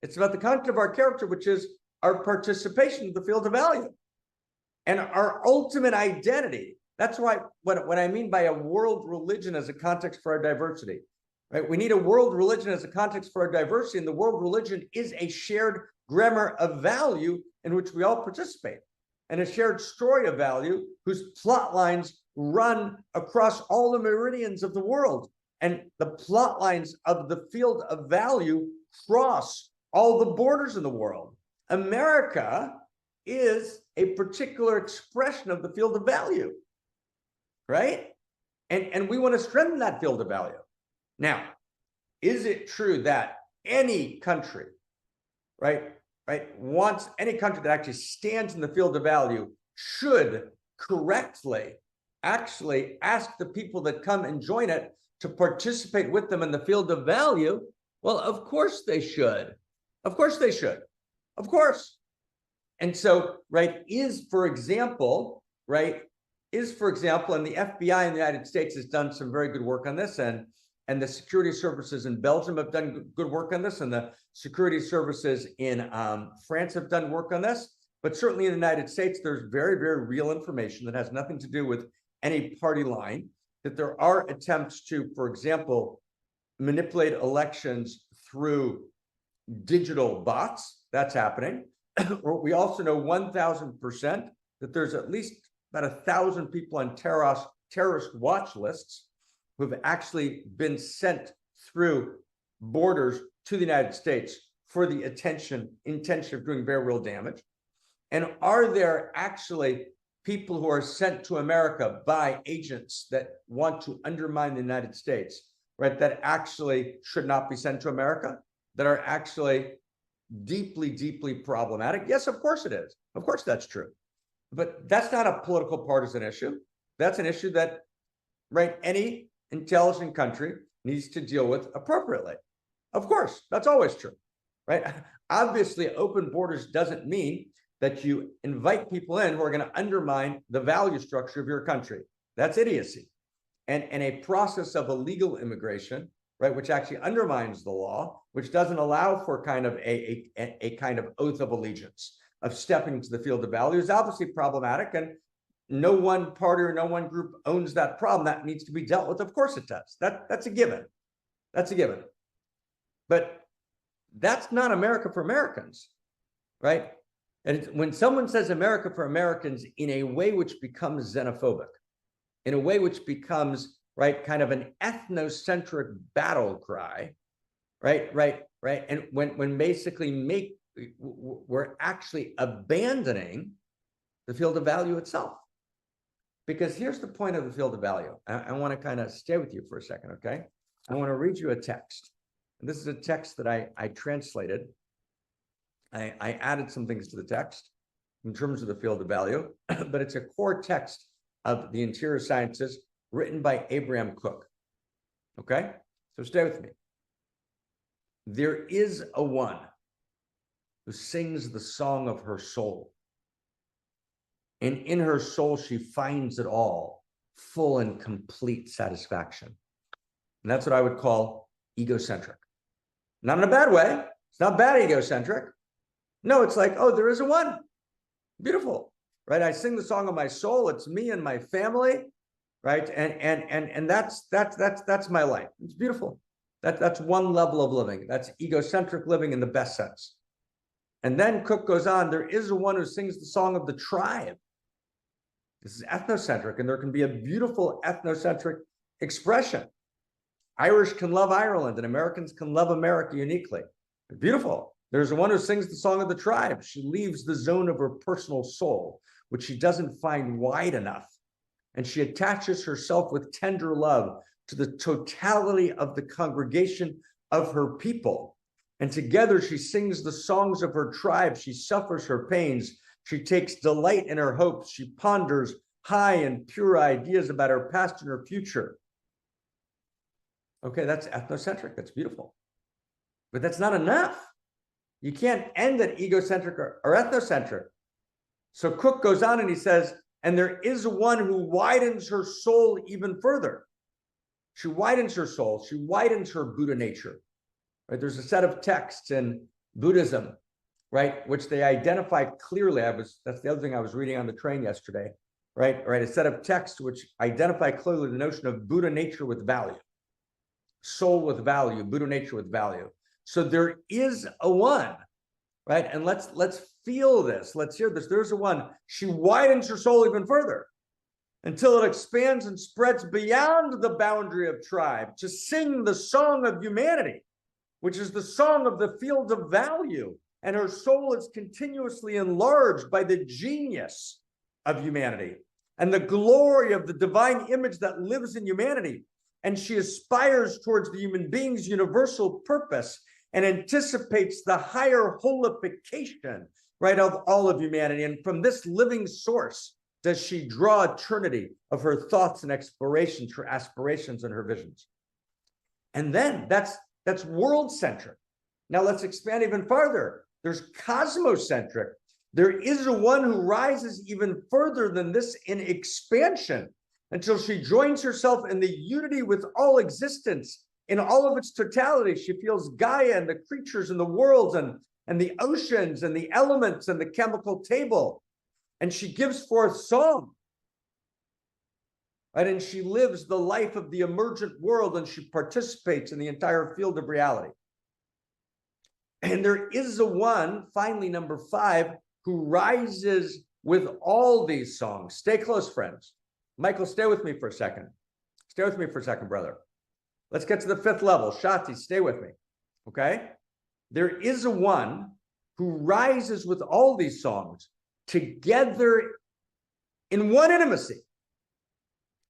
It's about the content of our character, which is our participation in the field of value and our ultimate identity. That's why what I mean by a world religion as a context for our diversity, right? We need a world religion as a context for our diversity, and the world religion is a shared grammar of value in which we all participate, and a shared story of value whose plot lines run across all the meridians of the world, and the plot lines of the field of value cross all the borders in the world. America is a particular expression of the field of value, right? And we want to strengthen that field of value. Now, is it true that any country, right, wants any country that actually stands in the field of value should correctly actually ask the people that come and join it to participate with them in the field of value? Well, of course they should. Of course they should. Of course. And so, right, for example, and the FBI in the United States has done some very good work on this, and the security services in Belgium have done good work on this, and the security services in France have done work on this. But certainly in the United States, there's very, very real information that has nothing to do with any party line, that there are attempts to, for example, manipulate elections through digital bots. That's happening. We also know 1,000% that there's at least about 1,000 people on terrorist watch lists who have actually been sent through borders to the United States for the intention of doing very real damage. And are there actually people who are sent to America by agents that want to undermine the United States, right, that actually should not be sent to America, that are actually deeply, deeply problematic? Yes, of course it is. Of course that's true. But that's not a political partisan issue. That's an issue that, right, any intelligent country needs to deal with appropriately. Of course, that's always true, right? Obviously, open borders doesn't mean that you invite people in who are going to undermine the value structure of your country. That's idiocy. And a process of illegal immigration, right, which actually undermines the law, which doesn't allow for kind of a kind of oath of allegiance, of stepping into the field of value, is obviously problematic, and no one party or no one group owns that problem. That needs to be dealt with. Of course it does. That's a given. That's a given. But that's not America for Americans, right? And when someone says America for Americans in a way which becomes xenophobic, in a way which becomes, right, kind of an ethnocentric battle cry, right? And when basically we're actually abandoning the field of value itself. Because here's the point of the field of value. I want to kind of stay with you for a second, okay? I want to read you a text. And this is a text that I translated. I added some things to the text in terms of the field of value, but it's a core text of the interior sciences written by Abraham Cook. Okay? So stay with me. There is a one who sings the song of her soul. And in her soul, she finds it all, full and complete satisfaction. And that's what I would call egocentric. Not in a bad way. It's not bad egocentric. No, it's like, oh, there is a one. Beautiful, right? I sing the song of my soul. It's me and my family. right? And that's my life. It's beautiful. That's one level of living. That's egocentric living in the best sense. And then Cook goes on, there is one who sings the song of the tribe. This is ethnocentric, and there can be a beautiful ethnocentric expression. Irish can love Ireland, and Americans can love America uniquely. Beautiful. There's one who sings the song of the tribe. She leaves the zone of her personal soul, which she doesn't find wide enough. And she attaches herself with tender love to the totality of the congregation of her people. And together she sings the songs of her tribe. She suffers her pains. She takes delight in her hopes. She ponders high and pure ideas about her past and her future. Okay, that's ethnocentric. That's beautiful. But that's not enough. You can't end at egocentric or ethnocentric. So Cook goes on and he says, and there is one who widens her soul even further. She widens her soul. She widens her Buddha nature. Right? There's a set of texts in Buddhism, right, which they identify clearly. That's the other thing I was reading on the train yesterday, right? A set of texts which identify clearly the notion of Buddha nature with value, soul with value, Buddha nature with value. So there is a one, right? And let's feel this. Let's hear this. There's a one. She widens her soul even further until it expands and spreads beyond the boundary of tribe to sing the song of humanity, which is the song of the field of value. And her soul is continuously enlarged by the genius of humanity and the glory of the divine image that lives in humanity. And she aspires towards the human being's universal purpose and anticipates the higher holification, right, of all of humanity. And from this living source does she draw eternity of her thoughts and explorations, her aspirations and her visions. And then that's world-centric. Now let's expand even farther. There's cosmocentric. There is a one who rises even further than this in expansion until she joins herself in the unity with all existence in all of its totality. She feels Gaia and the creatures and the worlds and the oceans and the elements and the chemical table. And she gives forth song. Right? And she lives the life of the emergent world, and she participates in the entire field of reality. And there is a one, finally, number 5, who rises with all these songs. Stay close, friends. Michael, stay with me for a second. Stay with me for a second, brother. Let's get to the 5th level. Shati, stay with me. Okay? There is a one who rises with all these songs together in one intimacy.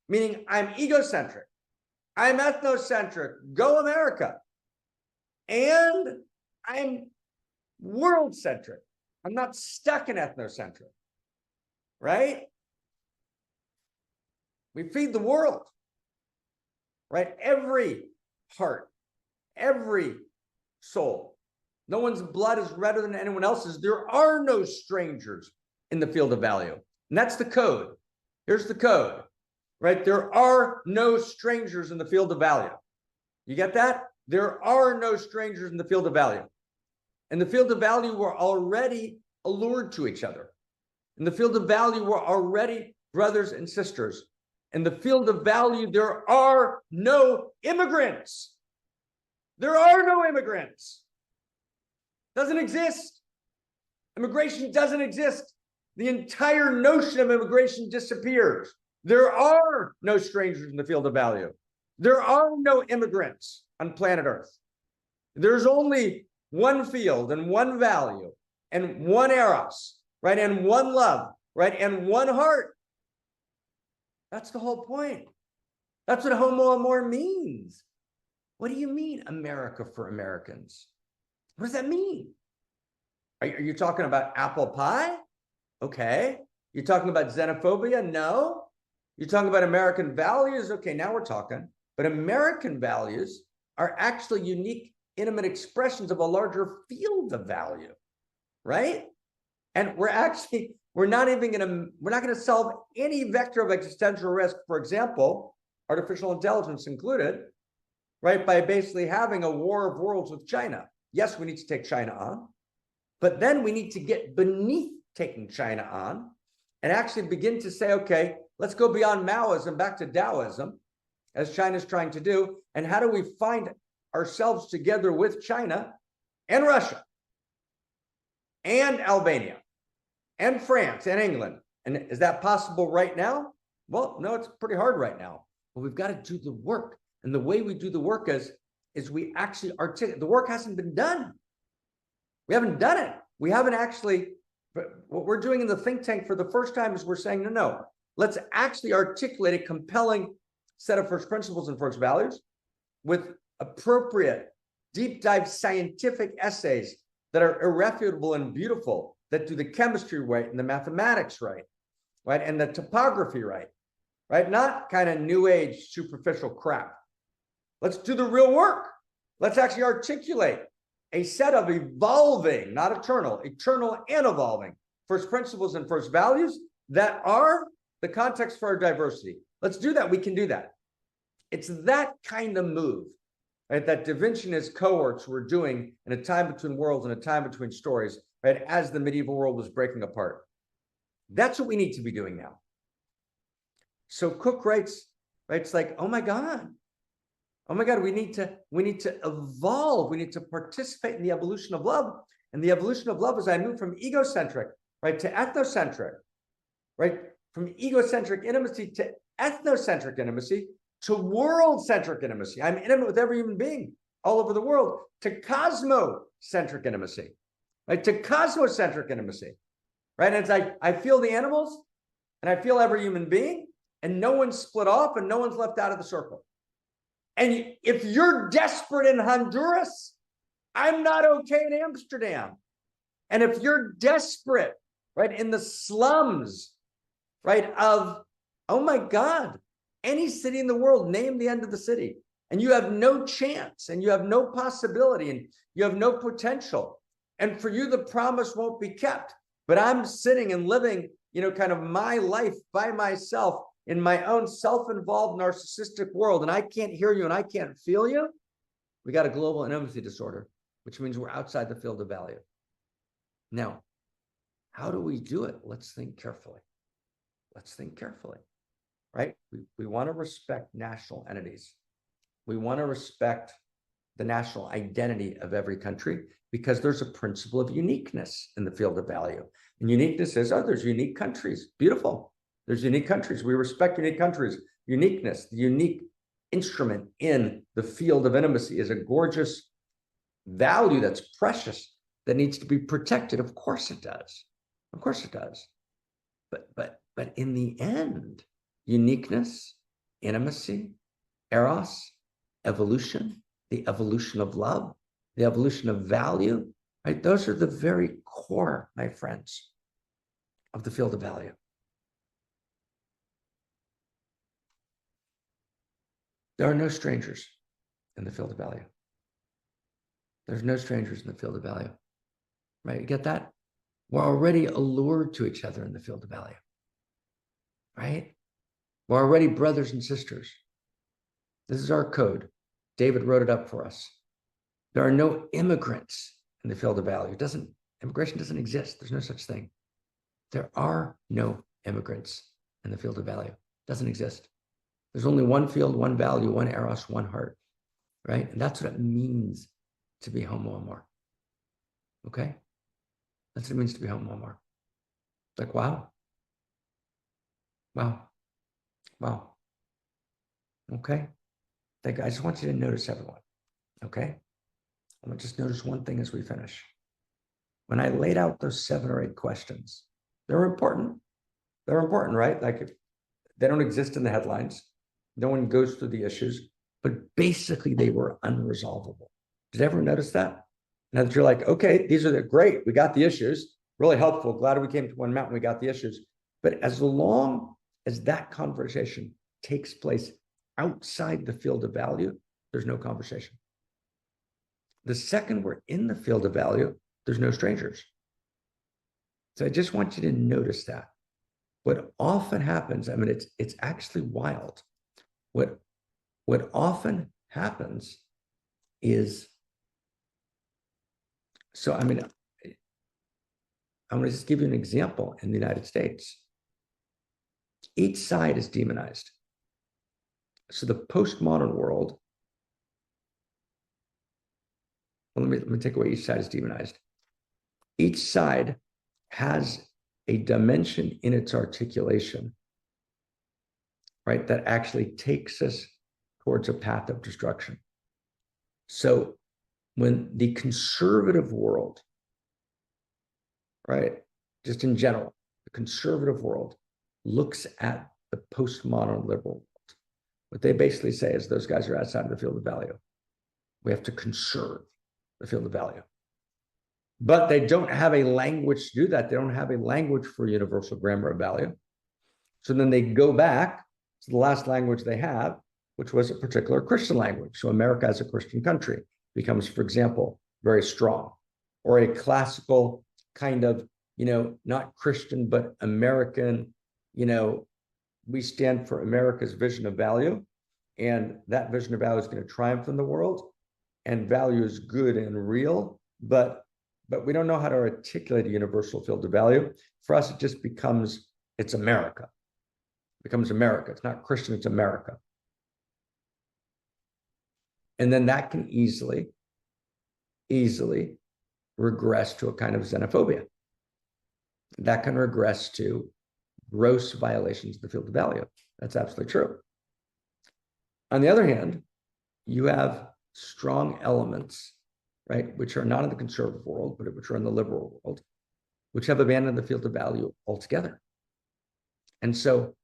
Meaning I'm egocentric, I'm ethnocentric, go America, and I'm world-centric. I'm not stuck in ethnocentric, right? We feed the world, right? Every heart, every soul. No one's blood is redder than anyone else's. There are no strangers in the field of value. And that's the code. Here's the code. Right? There are no strangers in the field of value. You get that? There are no strangers in the field of value. In the field of value, we're already allured to each other. In the field of value, we're already brothers and sisters. In the field of value, there are no immigrants. There are no immigrants. Doesn't exist. Immigration doesn't exist. The entire notion of immigration disappears. There are no strangers in the field of value. There are no immigrants on planet Earth. There's only one field and one value and one Eros, right? And one love, right? And one heart. That's the whole point. That's what Homo Amor means. What do you mean, America for Americans? What does that mean? Are you talking about apple pie? Okay. You're talking about xenophobia? No. You're talking about American values? Okay, now we're talking. But American values are actually unique, intimate expressions of a larger field of value, right? And we're not going to solve any vector of existential risk, for example, artificial intelligence included, right? By basically having a war of worlds with China. Yes, we need to take China on, but then we need to get beneath taking China on and actually begin to say, okay, let's go beyond Maoism back to Taoism, as China's trying to do. And how do we find ourselves together with China and Russia and Albania and France and England? And is that possible right now? Well, no, it's pretty hard right now. But we've got to do the work. And the way we do the work is we actually articulate. The work hasn't been done. We haven't done it. We haven't actually, what we're doing in the think tank for the first time is we're saying, no, let's actually articulate a compelling set of first principles and first values with appropriate deep dive scientific essays that are irrefutable and beautiful, that do the chemistry right and the mathematics right, and the topography right? Not kind of new age superficial crap. Let's do the real work. Let's actually articulate a set of evolving, not eternal and evolving first principles and first values that are the context for our diversity. Let's do that. We can do that. It's that kind of move, right, that Da Vinci and his cohorts were doing in a time between worlds and a time between stories, right, as the medieval world was breaking apart. That's what we need to be doing now. So Cook writes, right, it's like, oh my God, we need to evolve. We need to participate in the evolution of love. And the evolution of love is I move from egocentric, right, to ethnocentric, right, from egocentric intimacy to ethnocentric intimacy to world-centric intimacy. I'm intimate with every human being all over the world, to cosmocentric intimacy, right, to cosmocentric intimacy, right? And it's like I feel the animals and I feel every human being, and no one's split off and no one's left out of the circle. And if you're desperate in Honduras, I'm not okay in Amsterdam. And if you're desperate, right, in the slums, right, of, oh my God, any city in the world, name the end of the city, and you have no chance and you have no possibility and you have no potential. And for you, the promise won't be kept. But I'm sitting and living, kind of my life by myself in my own self-involved narcissistic world, and I can't hear you and I can't feel you. We got a global intimacy disorder, which means we're outside the field of value. Now, how do we do it? Let's think carefully. Let's think carefully, right? We want to respect national entities. We want to respect the national identity of every country because there's a principle of uniqueness in the field of value. And uniqueness is, there's unique countries. Beautiful. There's unique countries. We respect unique countries. Uniqueness, the unique instrument in the field of intimacy is a gorgeous value that's precious, that needs to be protected. Of course it does. Of course it does. But in the end, uniqueness, intimacy, eros, evolution, the evolution of love, the evolution of value, right? Those are the very core, my friends, of the field of value. There are no strangers in the field of value. There's no strangers in the field of value, right? You get that? We're already allured to each other in the field of value, right? We're already brothers and sisters. This is our code. David wrote it up for us. There are no immigrants in the field of value. Immigration doesn't exist. There's no such thing. There are no immigrants in the field of value. It doesn't exist. There's only one field, one value, one eros, one heart, right? And that's what it means to be Homo Amor. Okay? That's what it means to be Homo Amor. It's like, wow. Wow. Wow. Okay? I just want you to notice everyone. Okay? I'm gonna just notice one thing as we finish. When I laid out those 7 or 8 questions, they're important. They're important, right? Like, if they don't exist in the headlines. No one goes through the issues, but basically they were unresolvable. Did everyone notice that? Now that you're like, okay, these are great. We got the issues. Really helpful. Glad we came to one mountain. We got the issues. But as long as that conversation takes place outside the field of value, there's no conversation. The second we're in the field of value, there's no strangers. So I just want you to notice that. What often happens, I mean, it's actually wild. What often happens is, so I mean, I'm going to just give you an example in the United States. each side is demonized. So the postmodern world, well, let me take away each side is demonized. Each side has a dimension in its articulation, right, that actually takes us towards a path of destruction. So when the conservative world, right, just in general, the conservative world looks at the postmodern liberal world, what they basically say is those guys are outside of the field of value. We have to conserve the field of value. But they don't have a language to do that. They don't have a language for universal grammar of value. So then they go back to the last language they have, which was a particular Christian language. So America as a Christian country becomes, for example, very strong. Or a classical kind of, not Christian, but American, we stand for America's vision of value. And that vision of value is going to triumph in the world. And value is good and real, but we don't know how to articulate a universal field of value. For us, it just becomes, it's America. It becomes America. It's not Christian, it's America. And then that can easily regress to a kind of xenophobia. That can regress to gross violations of the field of value. That's absolutely true. On the other hand, you have strong elements, right, which are not in the conservative world, but which are in the liberal world, which have abandoned the field of value altogether. And so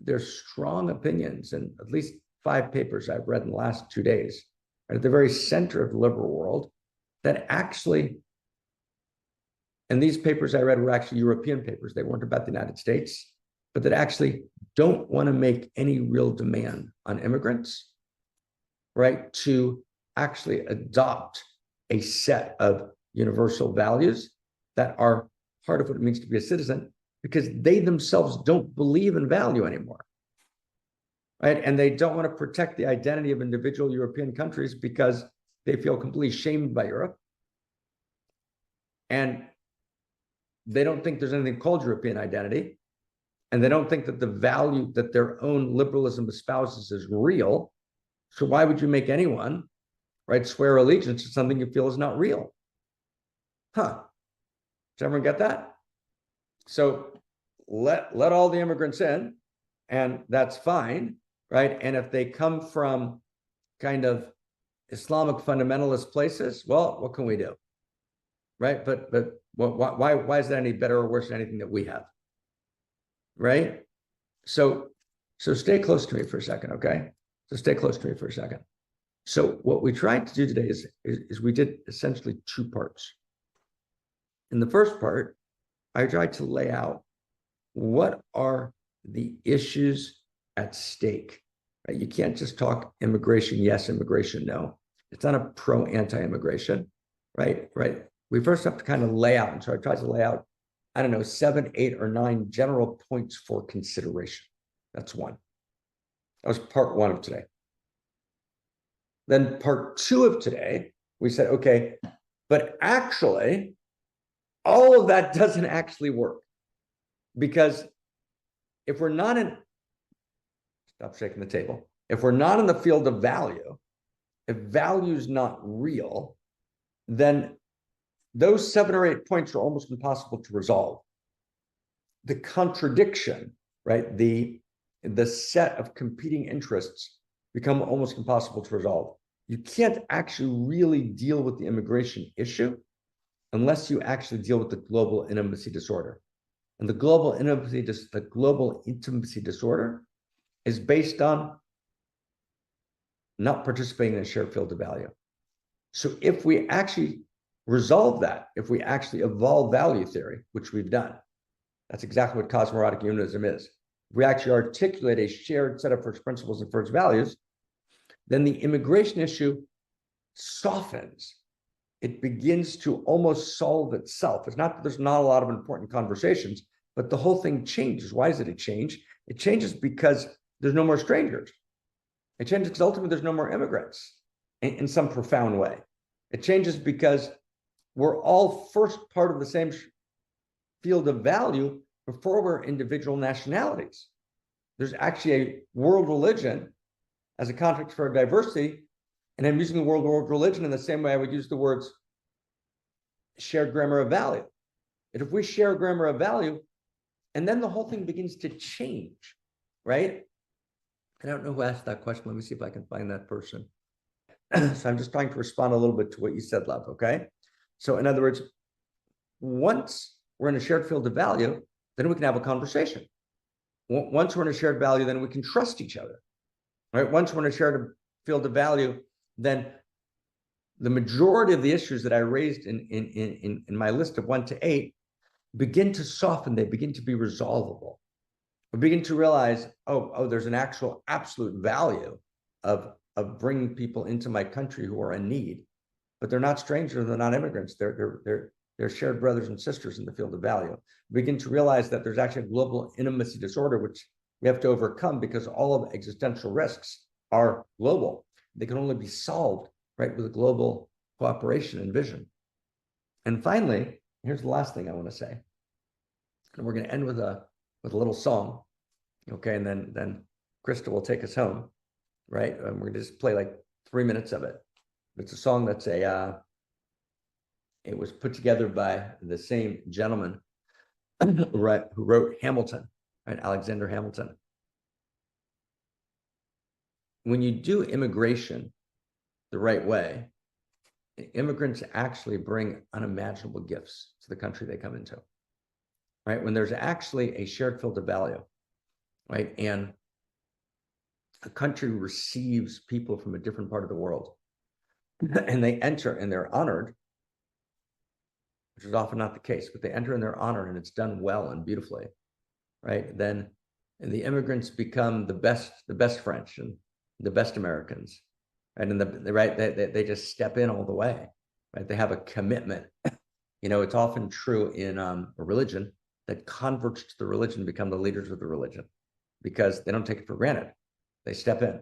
there's strong opinions, and at least 5 papers I've read in the last 2 days, right, at the very center of the liberal world, that actually, and these papers I read were actually European papers, they weren't about the United States, but that actually don't want to make any real demand on immigrants, right, to actually adopt a set of universal values that are part of what it means to be a citizen, because they themselves don't believe in value anymore, right? And they don't want to protect the identity of individual European countries because they feel completely shamed by Europe. And they don't think there's anything called European identity. And they don't think that the value that their own liberalism espouses is real. So why would you make anyone, right, swear allegiance to something you feel is not real? Does everyone get that? So let all the immigrants in, and that's fine, right? And if they come from kind of Islamic fundamentalist places, well, what can we do, right? But why is that any better or worse than anything that we have, right? So stay close to me for a second, okay? So stay close to me for a second. So what we tried to do today is we did essentially 2 parts. In the first part, I tried to lay out what are the issues at stake, right? You can't just talk immigration, yes, immigration, no. It's not a pro-anti-immigration, right? We first have to kind of lay out, and so I tried to lay out, 7, 8, or 9 general points for consideration. That's one. That was part 1 of today. Then part 2 of today, we said, okay, but actually, all of that doesn't actually work. Because if we're not in, stop shaking the table. If we're not in the field of value, if value is not real, then those 7 or 8 points are almost impossible to resolve. The contradiction, right? The set of competing interests become almost impossible to resolve. You can't actually really deal with the immigration issue unless you actually deal with the global intimacy disorder. And the global intimacy disorder is based on not participating in a shared field of value. So if we actually resolve that, if we actually evolve value theory, which we've done, that's exactly what cosmoerotic humanism is. If we actually articulate a shared set of first principles and first values, then the immigration issue softens. It begins to almost solve itself. It's not that there's not a lot of important conversations, but the whole thing changes. Why does it change? It changes because there's no more strangers. It changes because ultimately there's no more immigrants in some profound way. It changes because we're all first part of the same field of value before we're individual nationalities. there's actually a world religion as a context for diversity. And I'm using the word world religion in the same way I would use the words shared grammar of value. And if we share a grammar of value, and then the whole thing begins to change, right? I don't know who asked that question. Let me see if I can find that person. So I'm just trying to respond a little bit to what you said, love, okay? So in other words, once we're in a shared field of value, then we can have a conversation. Once we're in a shared value, then we can trust each other, right? Once we're in a shared field of value, then the majority of the issues that I raised in my list of 1 to 8 begin to soften. They begin to be resolvable. We begin to realize, oh, there's an actual absolute value of bringing people into my country who are in need, but they're not strangers, they're not immigrants. They're shared brothers and sisters in the field of value. We begin to realize that there's actually a global intimacy disorder, which we have to overcome because all of existential risks are global. They can only be solved, right, with a global cooperation and vision. And finally, here's the last thing I want to say. And we're going to end with a little song, okay? And then Krista will take us home, right? And we're going to just play like 3 minutes of it. It's a song that's it was put together by the same gentleman who wrote Hamilton, right? Alexander Hamilton. When you do immigration the right way, immigrants actually bring unimaginable gifts to the country they come into, right? When there's actually a shared field of value, right? And a country receives people from a different part of the world and they enter and they're honored, which is often not the case, but they enter and they're honored and it's done well and beautifully, right? Then and the immigrants become the best French and the best Americans, right? And they just step in all the way, right? They have a commitment. You know, it's often true in a religion that converts to the religion become the leaders of the religion because they don't take it for granted. They step in.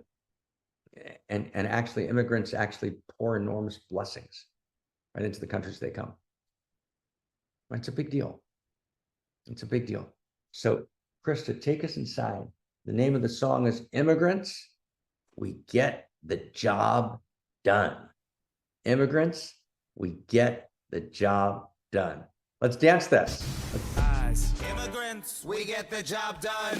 And actually immigrants actually pour enormous blessings right into the countries they come. Right? It's a big deal. It's a big deal. So Krista, take us inside. The name of the song is Immigrants, We Get the Job Done. Immigrants, we get the job done. Let's dance this. Immigrants, we get the job done.